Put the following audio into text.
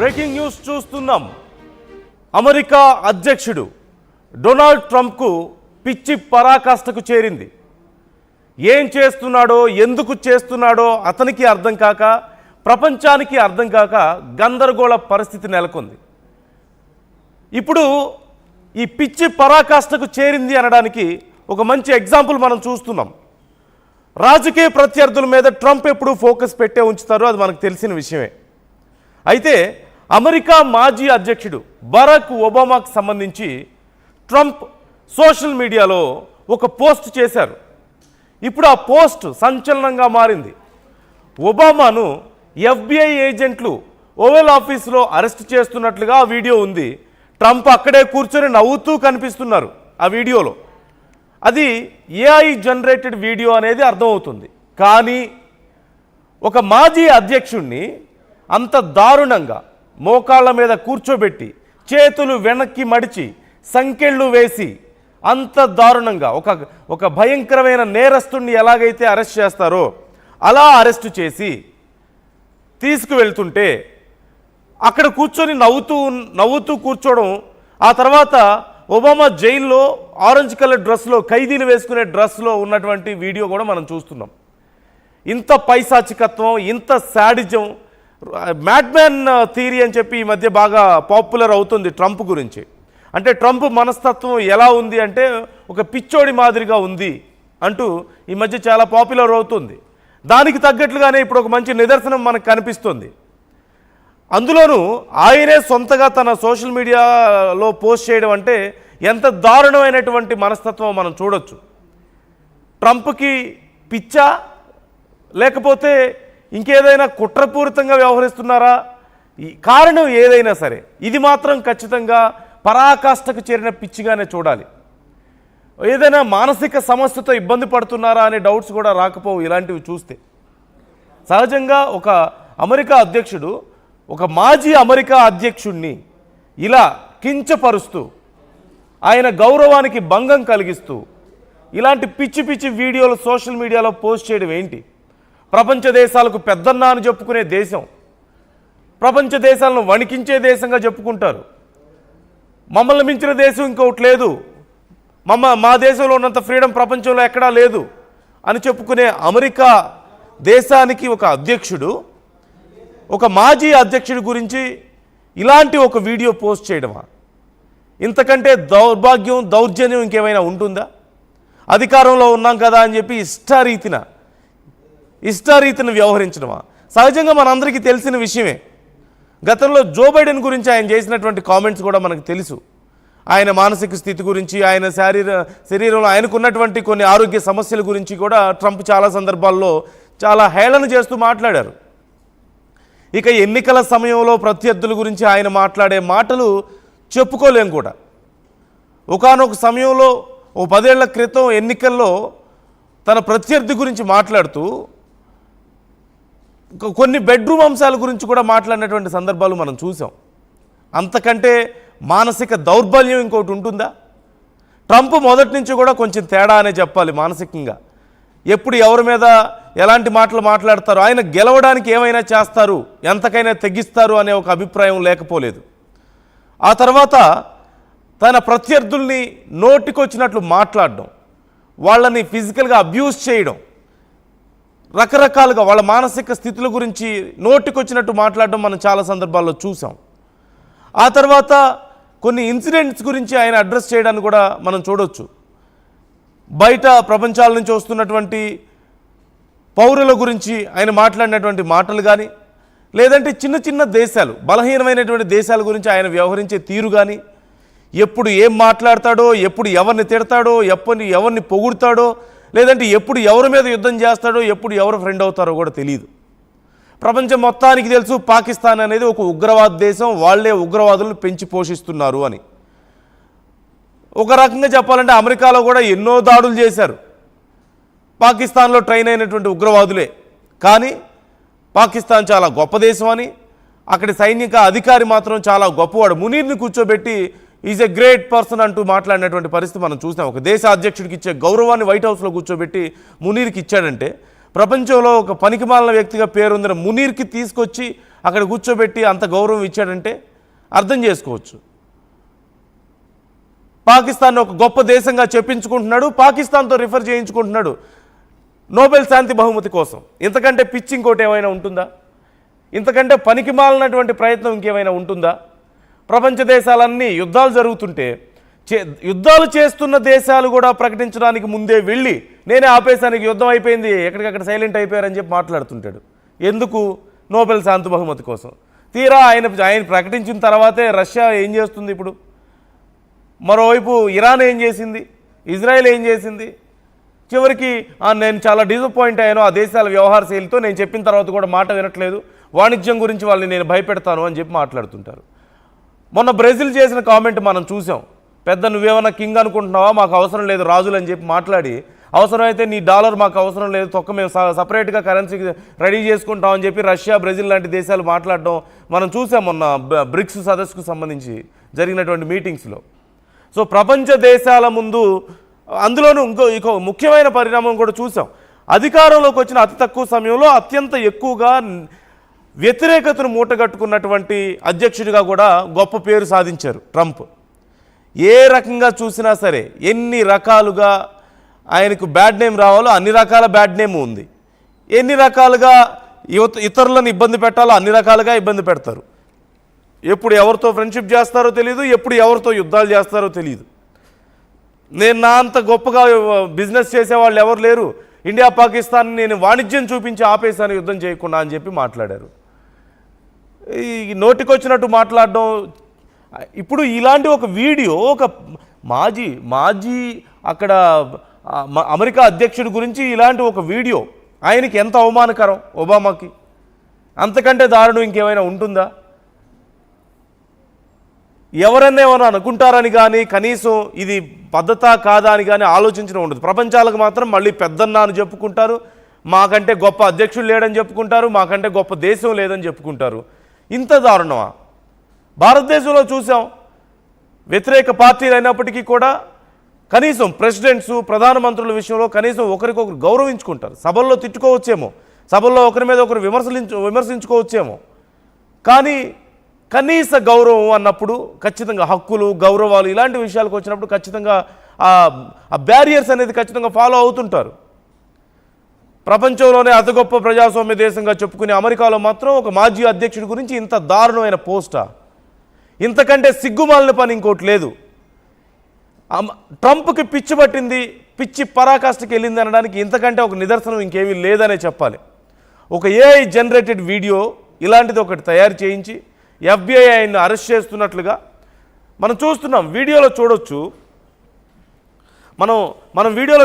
Breaking news చూస్తున్నాం. America అధ్యక్షుడు Donald ట్రంప్కు పిచ్చి పరాకాష్ఠకు చేరింది. ఏం చేస్తున్నాడో ఎందుకు చేస్తున్నాడో అతనికి అర్థం కాక, ప్రపంచానికి అర్థం కాక గందరగోళ పరిస్థితి నెలకొంది. ఇప్పుడు ఈ పిచ్చి పరాకాష్ఠకు చేరింది అనడానికి ఒక మంచి ఎగ్జాంపుల్ మనం చూస్తున్నాం. రాజకీయ ప్రత్యర్థుల మీద ట్రంప్ ఎప్పుడు ఫోకస్ పెట్టే ఉంచుతారో అది మనకు తెలిసిన విషయమే. అయితే అమెరికా మాజీ అధ్యక్షుడు బరాక్ ఒబామాకు సంబంధించి ట్రంప్ సోషల్ మీడియాలో ఒక పోస్ట్ చేశారు. ఇప్పుడు ఆ పోస్ట్ సంచలనంగా మారింది. ఒబామాను FBI ఏజెంట్లు ఓవెల్ ఆఫీసులో అరెస్ట్ చేస్తున్నట్లుగా ఆ వీడియో ఉంది. ట్రంప్ అక్కడే కూర్చొని నవ్వుతూ కనిపిస్తున్నారు ఆ వీడియోలో. అది AI జనరేటెడ్ వీడియో అనేది అర్థమవుతుంది. కానీ ఒక మాజీ అధ్యక్షుడిని అంత దారుణంగా మోకాళ్ళ మీద కూర్చోబెట్టి చేతులు వెనక్కి మడిచి సంకెళ్ళు వేసి అంత దారుణంగా ఒక భయంకరమైన నేరస్తుడిని ఎలాగైతే అరెస్ట్ చేస్తారో అలా అరెస్ట్ చేసి తీసుకువెళ్తుంటే అక్కడ కూర్చొని నవ్వుతూ కూర్చోవడం, ఆ తర్వాత ఒబామా జైల్లో ఆరెంజ్ కలర్ డ్రెస్లో, ఖైదీలు వేసుకునే డ్రెస్లో ఉన్నటువంటి వీడియో కూడా మనం చూస్తున్నాం. ఇంత పైశాచికత్వం, ఇంత శాడిజం, మ్యాడ్మ్యాన్ థియరీ అని చెప్పి ఈ మధ్య బాగా పాపులర్ అవుతుంది ట్రంప్ గురించి. అంటే ట్రంప్ మనస్తత్వం ఎలా ఉంది అంటే ఒక పిచ్చోడి మాదిరిగా ఉంది అంటూ ఈ మధ్య చాలా పాపులర్ అవుతుంది. దానికి తగ్గట్లుగానే ఇప్పుడు ఒక మంచి నిదర్శనం మనకు కనిపిస్తుంది. అందులోనూ ఆయనే సొంతగా తన సోషల్ మీడియాలో పోస్ట్ చేయడం అంటే ఎంత దారుణమైనటువంటి మనస్తత్వం మనం చూడొచ్చు. ట్రంప్కి పిచ్చా, లేకపోతే ఇంకేదైనా కుట్రపూరితంగా వ్యవహరిస్తున్నారా? ఈ కారణం ఏదైనా సరే ఇది మాత్రం ఖచ్చితంగా పరాకాష్ఠకు చేరిన పిచ్చిగానే చూడాలి. ఏదైనా మానసిక సమస్యతో ఇబ్బంది పడుతున్నారా అనే డౌట్స్ కూడా రాకపోవు ఇలాంటివి చూస్తే. సహజంగా ఒక అమెరికా అధ్యక్షుడు ఒక మాజీ అమెరికా అధ్యక్షుడిని ఇలా కించపరుస్తూ, ఆయన గౌరవానికి భంగం కలిగిస్తూ ఇలాంటి పిచ్చి పిచ్చి వీడియోలు సోషల్ మీడియాలో పోస్ట్ చేయడం ఏంటి? ప్రపంచ దేశాలకు పెద్దన్నా అని చెప్పుకునే దేశం, ప్రపంచ దేశాలను వణికించే దేశంగా చెప్పుకుంటారు. మమ్మల్ని మించిన దేశం ఇంకొకటి లేదు, మా దేశంలో ఉన్నంత ఫ్రీడమ్ ప్రపంచంలో ఎక్కడా లేదు అని చెప్పుకునే అమెరికా దేశానికి ఒక అధ్యక్షుడు, ఒక మాజీ అధ్యక్షుడి గురించి ఇలాంటి ఒక వీడియో పోస్ట్ చేయడమా? ఇంతకంటే దౌర్భాగ్యం, దౌర్జన్యం ఇంకేమైనా ఉంటుందా? అధికారంలో ఉన్నాం కదా అని చెప్పి ఇష్టారీతిని వ్యవహరించడమా? సహజంగా మనందరికీ తెలిసిన విషయమే. గతంలో జో బైడెన్ గురించి ఆయన చేసినటువంటి కామెంట్స్ కూడా మనకు తెలుసు. ఆయన మానసిక స్థితి గురించి, ఆయన శరీరంలో ఆయనకున్నటువంటి కొన్ని ఆరోగ్య సమస్యల గురించి కూడా ట్రంప్ చాలా సందర్భాల్లో చాలా హేళన చేస్తూ మాట్లాడారు. ఇక ఎన్నికల సమయంలో ప్రత్యర్థుల గురించి ఆయన మాట్లాడే మాటలు చెప్పుకోలేం కూడా. ఒకానొక సమయంలో 10 ఏళ్ల క్రితం ఎన్నికల్లో తన ప్రత్యర్థి గురించి మాట్లాడుతూ కొన్ని బెడ్రూమ్ అంశాల గురించి కూడా మాట్లాడినటువంటి సందర్భాలు మనం చూసాం. అంతకంటే మానసిక దౌర్బల్యం ఇంకోటి ఉంటుందా? ట్రంప్ మొదటి నుంచి కూడా కొంచెం తేడా అనే చెప్పాలి మానసికంగా. ఎప్పుడు ఎవరి మీద ఎలాంటి మాటలు మాట్లాడతారు, ఆయన గెలవడానికి ఏమైనా చేస్తారు, ఎంతకైనా తెగిస్తారు అనే ఒక అభిప్రాయం లేకపోలేదు. ఆ తర్వాత తన ప్రత్యర్థుల్ని నోటికొచ్చినట్లు మాట్లాడడం, వాళ్ళని ఫిజికల్గా అబ్యూస్ చేయడం, రకరకాలుగా వాళ్ళ మానసిక స్థితుల గురించి నోటికొచ్చినట్టు మాట్లాడడం మనం చాలా సందర్భాల్లో చూసాం. ఆ తర్వాత కొన్ని ఇన్సిడెంట్స్ గురించి ఆయన అడ్రస్ చేయడాన్ని కూడా మనం చూడవచ్చు. బయట ప్రపంచాల నుంచి వస్తున్నటువంటి పౌరుల గురించి ఆయన మాట్లాడినటువంటి మాటలు కానీ, లేదంటే చిన్న చిన్న దేశాలు, బలహీనమైనటువంటి దేశాల గురించి ఆయన వ్యవహరించే తీరు కానీ, ఎప్పుడు ఏం మాట్లాడతాడో, ఎప్పుడు ఎవరిని తిడతాడో, ఎవరిని పొగుడతాడో, లేదంటే ఎప్పుడు ఎవరి మీద యుద్ధం చేస్తాడో, ఎప్పుడు ఎవరు ఫ్రెండ్ అవుతారో కూడా తెలియదు. ప్రపంచం మొత్తానికి తెలుసు పాకిస్తాన్ అనేది ఒక ఉగ్రవాద దేశం, వాళ్లే ఉగ్రవాదులను పెంచి పోషిస్తున్నారు అని. ఒక రకంగా చెప్పాలంటే అమెరికాలో కూడా ఎన్నో దాడులు చేశారు పాకిస్తాన్లో ట్రైన్ అయినటువంటి ఉగ్రవాదులే. కానీ పాకిస్తాన్ చాలా గొప్ప దేశం అని, అక్కడి సైనిక అధికారి మాత్రం చాలా గొప్పవాడు, మునీర్ని కూర్చోబెట్టి ఈజ్ ఎ గ్రేట్ పర్సన్ అంటూ మాట్లాడినటువంటి పరిస్థితి మనం చూసాం. ఒక దేశ అధ్యక్షుడికి ఇచ్చే గౌరవాన్ని వైట్ హౌస్లో కూర్చోబెట్టి మునీర్కి ఇచ్చాడంటే, ప్రపంచంలో ఒక పనికిమాలిన వ్యక్తిగా పేరొందిన మునీర్కి తీసుకొచ్చి అక్కడ కూర్చోబెట్టి అంత గౌరవం ఇచ్చాడంటే అర్థం చేసుకోవచ్చు. పాకిస్తాన్ ఒక గొప్ప దేశంగా చెప్పించుకుంటున్నాడు, పాకిస్తాన్తో రిఫర్ చేయించుకుంటున్నాడు నోబెల్ శాంతి బహుమతి కోసం. ఇంతకంటే పిచ్చి ఇంకోటి ఏమైనా ఉంటుందా? ఇంతకంటే పనికిమాలినటువంటి ప్రయత్నం ఇంకేమైనా ఉంటుందా? ప్రపంచ దేశాలన్నీ యుద్ధాలు జరుగుతుంటే యుద్ధాలు చేస్తున్న దేశాలు కూడా ప్రకటించడానికి ముందే వెళ్ళి నేనే ఆపేశానికి యుద్ధం అయిపోయింది, ఎక్కడికక్కడ సైలెంట్ అయిపోయారని చెప్పి మాట్లాడుతుంటాడు. ఎందుకు? నోబెల్ శాంతి బహుమతి కోసం. తీరా ఆయన ప్రకటించిన తర్వాతే రష్యా ఏం చేస్తుంది ఇప్పుడు? మరోవైపు ఇరాన్ ఏం చేసింది? ఇజ్రాయెల్ ఏం చేసింది? చివరికి నేను చాలా డిసప్పాయింట్ అయ్యాను ఆ దేశాల వ్యవహార శైలితో, నేను చెప్పిన తర్వాత కూడా మాట వినట్లేదు, వాణిజ్యం గురించి వాళ్ళని నేను భయపెడతాను అని చెప్పి మాట్లాడుతుంటారు. మొన్న బ్రెజిల్ చేసిన కామెంట్ మనం చూసాం. పెద్ద నువ్వేమన్నా కింగ్ అనుకుంటున్నావా, మాకు అవసరం లేదు రాజులు అని చెప్పి మాట్లాడి, అవసరమైతే నీ డాలర్ మాకు అవసరం లేదు, తొక్క మేము సపరేట్గా కరెన్సీ రెడీ చేసుకుంటామని చెప్పి రష్యా, బ్రెజిల్ లాంటి దేశాలు మాట్లాడడం మనం చూసాం మొన్న బ్రిక్స్ సదస్సుకు సంబంధించి జరిగినటువంటి మీటింగ్స్లో. సో ప్రపంచ దేశాల ముందు అందులోనూ ఇంకో ముఖ్యమైన పరిణామం కూడా చూసాం. అధికారంలోకి వచ్చిన అతి తక్కువ సమయంలో అత్యంత ఎక్కువగా వ్యతిరేకతను మూటగట్టుకున్నటువంటి అధ్యక్షుడిగా కూడా గొప్ప పేరు సాధించారు ట్రంప్. ఏ రకంగా చూసినా సరే, ఎన్ని రకాలుగా ఆయనకు బ్యాడ్ నేమ్ రావాలో అన్ని రకాల బ్యాడ్ నేమ్ ఉంది, ఎన్ని రకాలుగా ఇతరులను ఇబ్బంది పెట్టాలో అన్ని రకాలుగా ఇబ్బంది పెడతారు. ఎప్పుడు ఎవరితో ఫ్రెండ్షిప్ చేస్తారో తెలియదు, ఎప్పుడు ఎవరితో యుద్ధాలు చేస్తారో తెలియదు. నేను నా అంత గొప్పగా బిజినెస్ చేసేవాళ్ళు ఎవరు లేరు, ఇండియా పాకిస్తాన్ నేను వాణిజ్యం చూపించి ఆపేశాను యుద్ధం చేయకుండా అని చెప్పి మాట్లాడారు. ఈ నోటికొచ్చినట్టు మాట్లాడడం. ఇప్పుడు ఇలాంటి ఒక వీడియో ఒక మాజీ అక్కడ అమెరికా అధ్యక్షుడి గురించి ఇలాంటి ఒక వీడియో ఆయనకి ఎంత అవమానకరం ఒబామాకి. అంతకంటే దారుణం ఇంకేమైనా ఉంటుందా? ఎవరన్నా ఏమైనా అనుకుంటారని కానీ కనీసం ఇది పద్ధతా కాదా అని కానీ ఆలోచించడం ఉండదు. ప్రపంచాలకు మాత్రం మళ్ళీ పెద్దన్నా అని చెప్పుకుంటారు, మాకంటే గొప్ప అధ్యక్షుడు లేడని చెప్పుకుంటారు, మాకంటే గొప్ప దేశం లేదని చెప్పుకుంటారు. ఇంత దారుణమా? భారతదేశంలో చూసాం, వ్యతిరేక పార్టీలు అయినప్పటికీ కూడా కనీసం ప్రెసిడెంట్స్, ప్రధానమంత్రుల విషయంలో కనీసం ఒకరికొకరు గౌరవించుకుంటారు. సభల్లో తిట్టుకోవచ్చేమో, సభల్లో ఒకరి మీద ఒకరు విమర్శించుకోవచ్చేమో, కానీ కనీస గౌరవం అన్నప్పుడు ఖచ్చితంగా హక్కులు, గౌరవాలు ఇలాంటి విషయాలకు వచ్చినప్పుడు ఖచ్చితంగా ఆ బ్యారియర్స్ అనేది ఖచ్చితంగా ఫాలో అవుతుంటారు. ప్రపంచంలోనే అతి గొప్ప ప్రజాస్వామ్య దేశంగా చెప్పుకునే అమెరికాలో మాత్రం ఒక మాజీ అధ్యక్షుడి గురించి ఇంత దారుణమైన పోస్టా? ఇంతకంటే సిగ్గుమాలిన పని ఇంకోటి లేదు. ట్రంప్కి పిచ్చి పట్టింది, పిచ్చి పరాకాష్ఠకి వెళ్ళింది అనడానికి ఇంతకంటే ఒక నిదర్శనం ఇంకేమీ లేదనే చెప్పాలి. ఒక ఏఐ జనరేటెడ్ వీడియో ఇలాంటిది ఒకటి తయారు చేయించి FBI ఆయన్ని అరెస్ట్ చేస్తున్నట్లుగా మనం చూస్తున్నాం. వీడియోలో చూడొచ్చు, మనం వీడియోలో